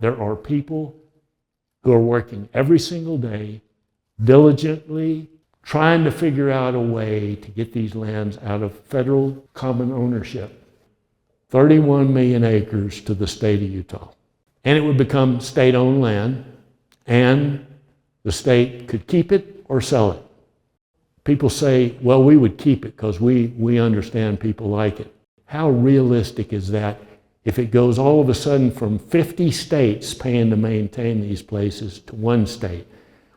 There are people who are working every single day, diligently, trying to figure out a way to get these lands out of federal common ownership. 31 million acres to the state of Utah. And it would become state-owned land, and the state could keep it or sell it. People say, well, we would keep it because we understand people like it. How realistic is that if it goes all of a sudden from 50 states paying to maintain these places to one state?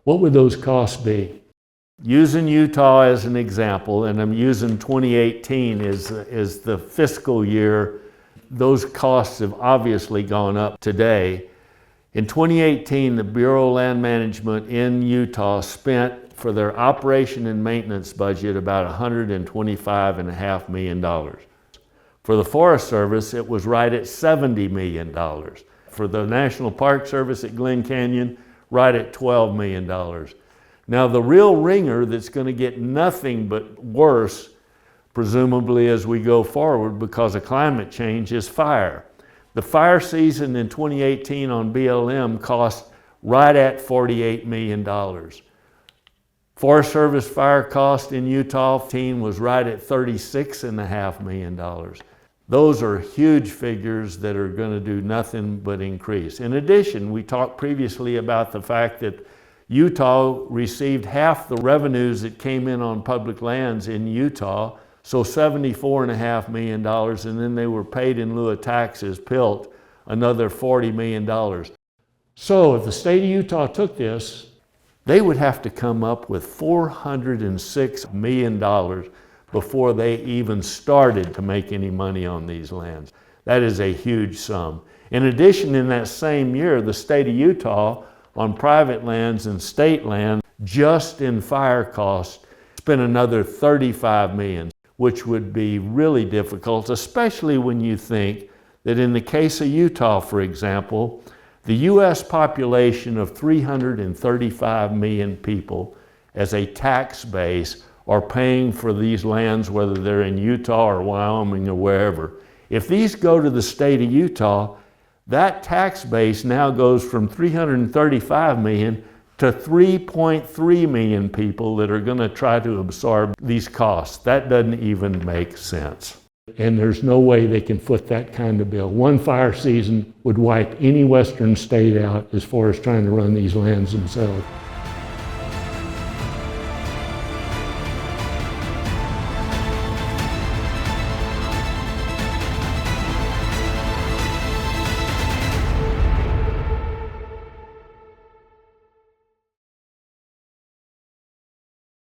What would those costs be? Using Utah as an example, and I'm using 2018 as the fiscal year, those costs have obviously gone up today. In 2018, the Bureau of Land Management in Utah spent for their operation and maintenance budget about $125.5 million. For the Forest Service, it was right at $70 million. For the National Park Service at Glen Canyon, right at $12 million. Now the real ringer that's going to get nothing but worse, presumably as we go forward because of climate change, is fire. The fire season in 2018 on BLM cost right at $48 million. Forest Service fire cost in Utah was right at $36.5 million. Those are huge figures that are going to do nothing but increase. In addition, we talked previously about the fact that Utah received half the revenues that came in on public lands in Utah, so $74.5 million, and then they were paid in lieu of taxes, PILT, another $40 million. So if the state of Utah took this, they would have to come up with $406 million before they even started to make any money on these lands. That is a huge sum. In addition, in that same year, the state of Utah on private lands and state land, just in fire costs, spent another $35 million, which would be really difficult, especially when you think that in the case of Utah, for example, the U.S. population of 335 million people as a tax base are paying for these lands, whether they're in Utah or Wyoming or wherever. If these go to the state of Utah, that tax base now goes from 335 million to 3.3 million people that are going to try to absorb these costs. That doesn't even make sense. And there's no way they can foot that kind of bill. One fire season would wipe any western state out as far as trying to run these lands themselves.